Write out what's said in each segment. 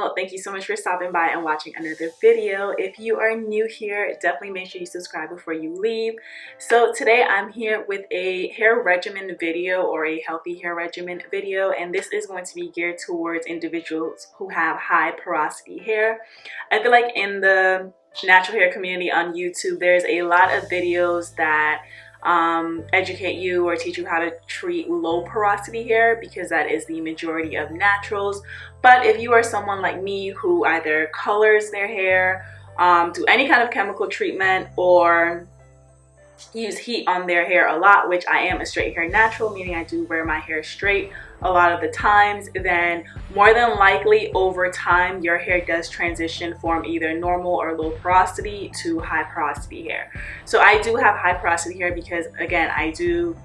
channel. Thank you so much for stopping by and watching another video. If you are new here, definitely make sure you subscribe before you leave. So today I'm here with a hair regimen video, or a healthy hair regimen video, and this is going to be geared towards individuals who have high porosity hair. I feel like in the natural hair community on YouTube, there's a lot of videos that educate you or teach you how to treat low porosity hair, because that is the majority of naturals. But if you are someone like me who either colors their hair, do any kind of chemical treatment, or use heat on their hair a lot, which I am a straight hair natural, meaning I do wear my hair straight a lot of the times, then more than likely over time your hair does transition from either normal or low porosity to high porosity hair. So I do have high porosity hair because, again, I do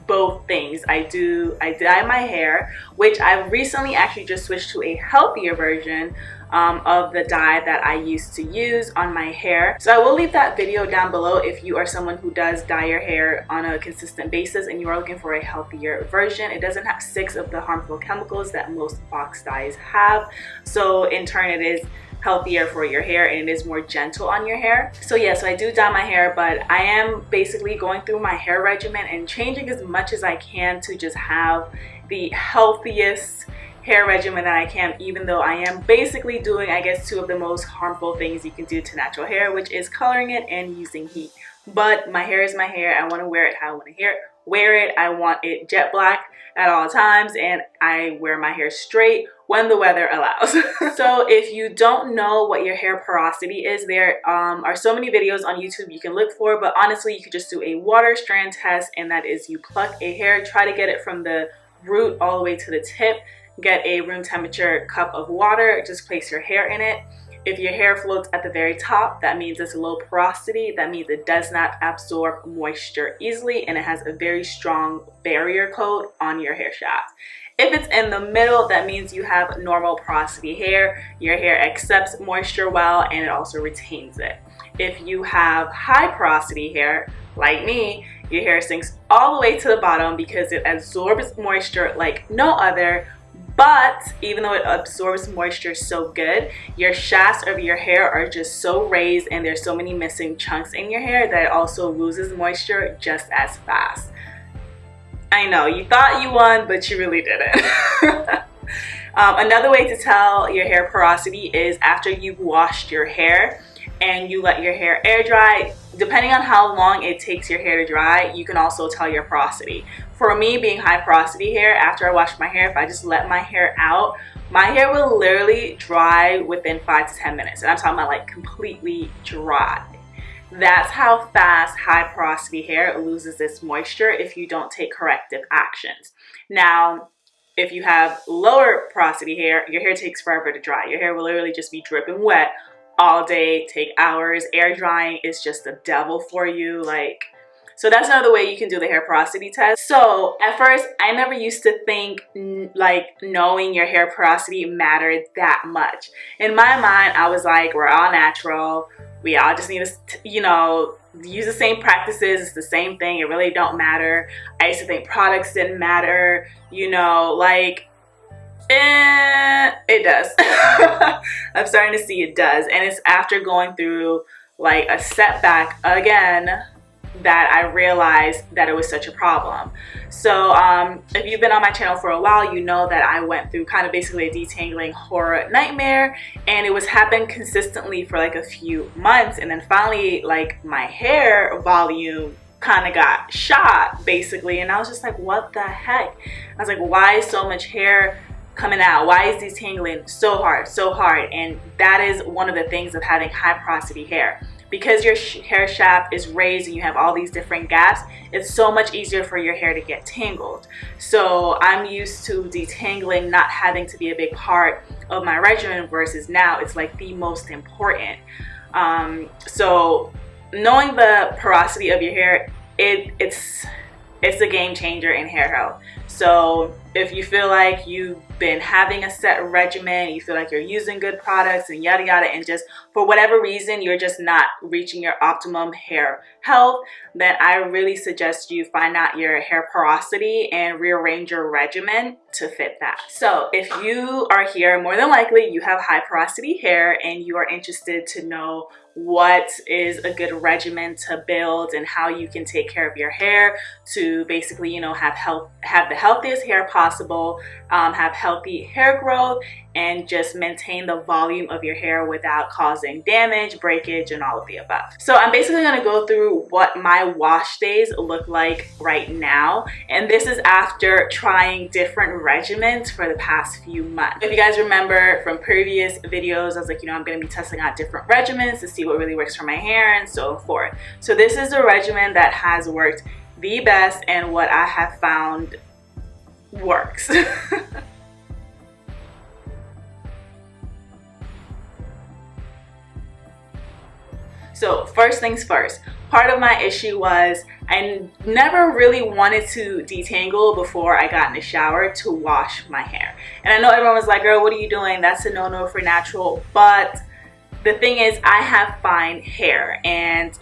both things. I dye my hair, which I've recently actually just switched to a healthier version of the dye that I used to use on my hair. So I will leave that video down below if you are someone who does dye your hair on a consistent basis and you are looking for a healthier version. It doesn't have 6 of the harmful chemicals that most box dyes have, so in turn it is healthier for your hair and it is more gentle on your hair. So yeah, so I do dye my hair, but I am basically going through my hair regimen and changing as much as I can to just have the healthiest hair regimen that I can, even though I am basically doing, I guess, 2 of the most harmful things you can do to natural hair, which is coloring it and using heat. But my hair is my hair. I want to wear it how I want to wear it. I want it jet black at all times, and I wear my hair straight when the weather allows. So if you don't know what your hair porosity is, there are so many videos on YouTube you can look for, but honestly you could just do a water strand test, and that is you pluck a hair, try to get it from the root all the way to the tip, get a room temperature cup of water, just place your hair in it. If your hair floats at the very top, that means it's low porosity. That means it does not absorb moisture easily, and it has a very strong barrier coat on your hair shaft. If it's in the middle, that means you have normal porosity hair. Your hair accepts moisture well and it also retains it. If you have high porosity hair, like me, your hair sinks all the way to the bottom because it absorbs moisture like no other. But even though it absorbs moisture so good, your shafts of your hair are just so raised and there's so many missing chunks in your hair that it also loses moisture just as fast. I know, you thought you won, but you really didn't. Another way to tell your hair porosity is after you've washed your hair and you let your hair air dry. Depending on how long it takes your hair to dry, you can also tell your porosity. For me, being high porosity hair, after I wash my hair, if I just let my hair out, my hair will literally dry within 5 to 10 minutes. And I'm talking about like completely dry. That's how fast high porosity hair loses its moisture if you don't take corrective actions. Now, if you have lower porosity hair, your hair takes forever to dry. Your hair will literally just be dripping wet all day, take hours. Air drying is just the devil for you. So that's another way you can do the hair porosity test. So at first, I never used to think like knowing your hair porosity mattered that much. In my mind, I was like, we're all natural. We all just need to, use the same practices. It's the same thing. It really don't matter. I used to think products didn't matter, it does. I'm starting to see it does. And it's after going through like a setback again that I realized that it was such a problem. So if you've been on my channel for a while, you know that I went through kind of basically a detangling horror nightmare, and it was happening consistently for like a few months, and then finally like my hair volume kind of got shot basically, and I was just like, what the heck? I was like, why is so much hair coming out? Why is detangling so hard? And that is one of the things of having high porosity hair. Because your hair shaft is raised and you have all these different gaps, it's so much easier for your hair to get tangled. So I'm used to detangling not having to be a big part of my regimen, versus now it's like the most important. So knowing the porosity of your hair, it's a game changer in hair health. So if you feel like you've been having a set regimen, you feel like you're using good products and yada yada, and just for whatever reason you're just not reaching your optimum hair health, then I really suggest you find out your hair porosity and rearrange your regimen to fit that. So if you are here, more than likely you have high porosity hair and you are interested to know what is a good regimen to build and how you can take care of your hair to basically, you know, have the healthiest hair possible, have healthy hair growth, and just maintain the volume of your hair without causing damage, breakage, and all of the above. So I'm basically going to go through what my wash days look like right now, and this is after trying different regimens for the past few months. If you guys remember from previous videos, I was like, you know, I'm going to be testing out different regimens to see what really works for my hair and so forth. So this is the regimen that has worked the best and what I have found works. So first things first, part of my issue was I never really wanted to detangle before I got in the shower to wash my hair. And I know everyone was like, girl, what are you doing? That's a no-no for natural. But the thing is, I have fine hair, and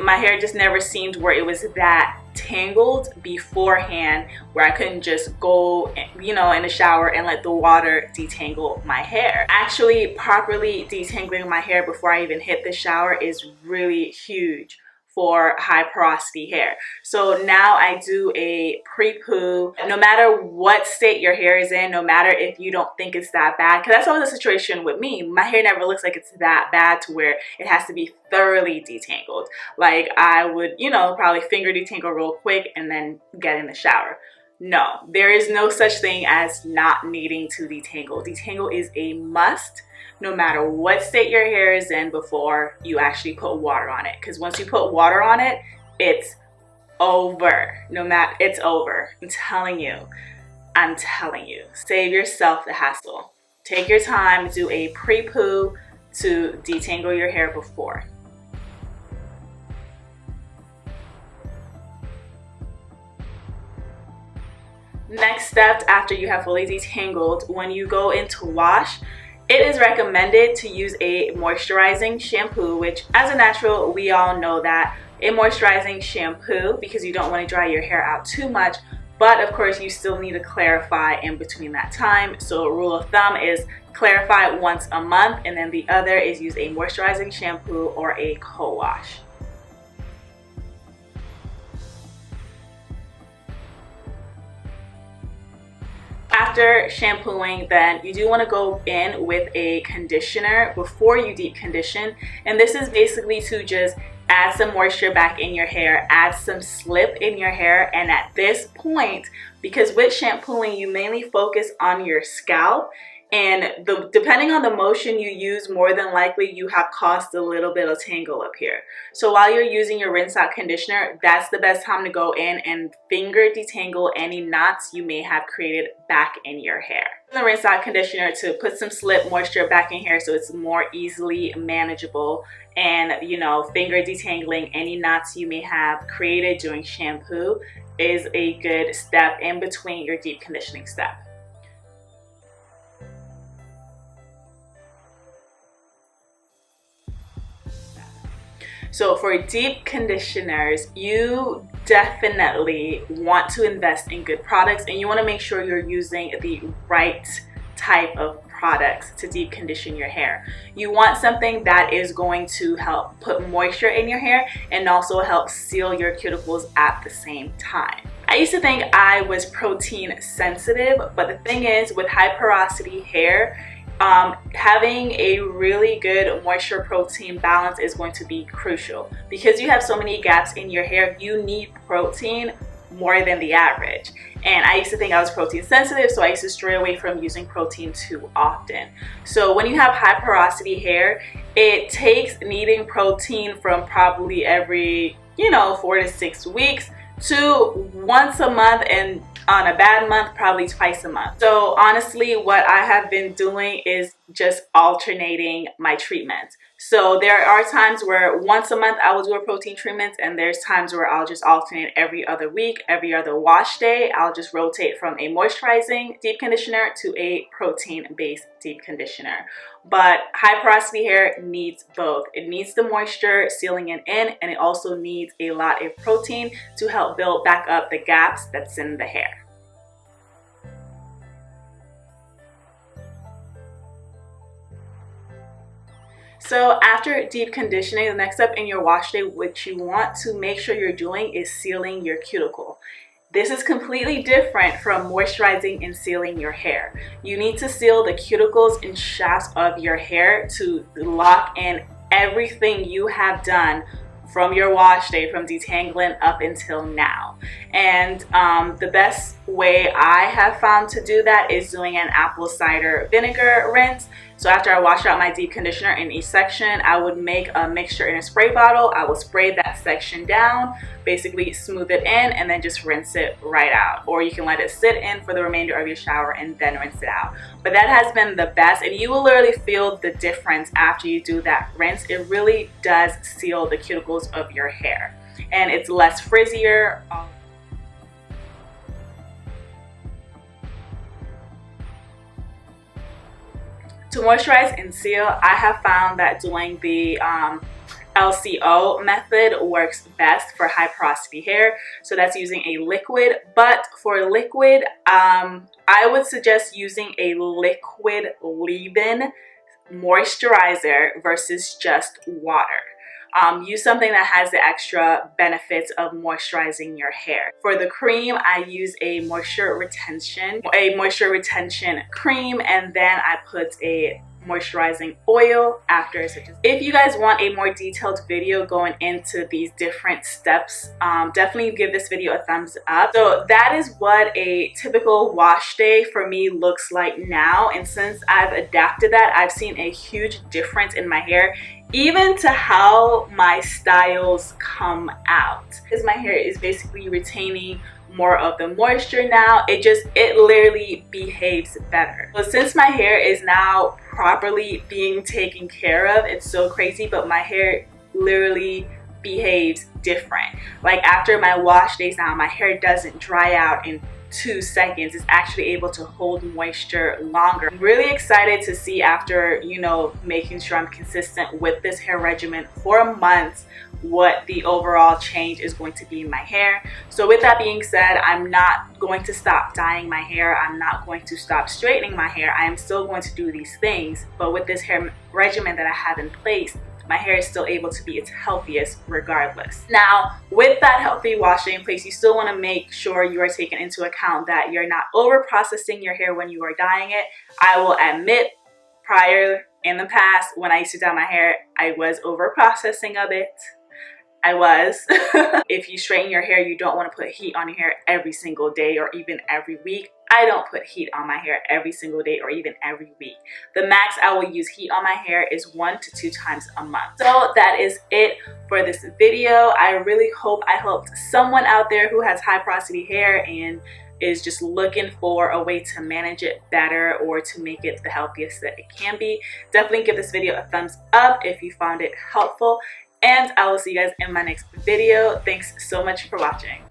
my hair just never seemed where it was that tangled beforehand where I couldn't just go, you know, in the shower and let the water detangle my hair. Actually, properly detangling my hair before I even hit the shower is really huge for high porosity hair. So now I do a pre-poo. No matter what state your hair is in, no matter if you don't think it's that bad, because that's always the situation with me. My hair never looks like it's that bad to where it has to be thoroughly detangled. Like I would, you know, probably finger detangle real quick and then get in the shower. No, there is no such thing as not needing to detangle. Detangle is a must, no matter what state your hair is in before you actually put water on it. Because once you put water on it, it's over. It's over. I'm telling you. Save yourself the hassle. Take your time, do a pre-poo to detangle your hair before. Next step, after you have fully detangled, when you go into wash, it is recommended to use a moisturizing shampoo, which as a natural, we all know that a moisturizing shampoo, because you don't want to dry your hair out too much, but of course you still need to clarify in between that time. So a rule of thumb is clarify once a month, and then the other is use a moisturizing shampoo or a co-wash. After shampooing, then you do want to go in with a conditioner before you deep condition, and this is basically to just add some moisture back in your hair, add some slip in your hair. And at this point, because with shampooing you mainly focus on your scalp, and depending on the motion you use, more than likely you have caused a little bit of tangle up here. So while you're using your rinse out conditioner, that's the best time to go in and finger detangle any knots you may have created back in your hair. The rinse out conditioner to put some slip moisture back in here so it's more easily manageable, and you know, finger detangling any knots you may have created during shampoo is a good step in between your deep conditioning step. So for deep conditioners, you definitely want to invest in good products, and you want to make sure you're using the right type of products to deep condition your hair. You want something that is going to help put moisture in your hair and also help seal your cuticles at the same time. I used to think I was protein sensitive, but the thing is, with high porosity hair, having a really good moisture protein balance is going to be crucial. Because you have so many gaps in your hair, you need protein more than the average. And I used to think I was protein sensitive, so I used to stray away from using protein too often. So when you have high porosity hair, it takes needing protein from probably every, 4 to 6 weeks to once a month, and on a bad month, probably twice a month. So honestly, what I have been doing is just alternating my treatments. So there are times where once a month I will do a protein treatment, and there's times where I'll just alternate every other week, every other wash day. I'll just rotate from a moisturizing deep conditioner to a protein-based deep conditioner. But high porosity hair needs both. It needs the moisture sealing it in, and it also needs a lot of protein to help build back up the gaps that's in the hair. So after deep conditioning, the next step in your wash day, what you want to make sure you're doing is sealing your cuticle. This is completely different from moisturizing and sealing your hair. You need to seal the cuticles and shafts of your hair to lock in everything you have done from your wash day, from detangling up until now. And the best way I have found to do that is doing an apple cider vinegar rinse. So after I wash out my deep conditioner in each section, I would make a mixture in a spray bottle. I will spray that section down, basically smooth it in, and then just rinse it right out. Or you can let it sit in for the remainder of your shower and then rinse it out. But that has been the best, and you will literally feel the difference after you do that rinse. It really does seal the cuticles of your hair, and it's less frizzier. To moisturize and seal, I have found that doing the LCO method works best for high porosity hair. So that's using a liquid, but for liquid, I would suggest using a liquid leave-in moisturizer versus just water. Use something that has the extra benefits of moisturizing your hair. For the cream, I use a moisture retention cream, and then I put a moisturizing oil after. If you guys want a more detailed video going into these different steps, definitely give this video a thumbs up. So that is what a typical wash day for me looks like now, and since I've adapted that, I've seen a huge difference in my hair, even to how my styles come out, because my hair is basically retaining more of the moisture now. It literally behaves better. So since my hair is now properly being taken care of, it's so crazy, but my hair literally behaves different. Like after my wash days now, my hair doesn't dry out in 2 seconds. It's actually able to hold moisture longer. I'm really excited to see, after, you know, making sure I'm consistent with this hair regimen for months, what the overall change is going to be in my hair. So with that being said, I'm not going to stop dyeing my hair. I'm not going to stop straightening my hair. I am still going to do these things, but with this hair regimen that I have in place, my hair is still able to be its healthiest regardless. Now, with that healthy wash day in place, you still want to make sure you are taking into account that you're not over processing your hair when you are dyeing it. I will admit, in the past, when I used to dye my hair, I was over processing a bit. I was. If you straighten your hair, you don't want to put heat on your hair every single day or even every week. I don't put heat on my hair every single day or even every week. The max I will use heat on my hair is 1 to 2 times a month. So that is it for this video. I really hope I helped someone out there who has high porosity hair and is just looking for a way to manage it better or to make it the healthiest that it can be. Definitely give this video a thumbs up if you found it helpful, and I will see you guys in my next video. Thanks so much for watching.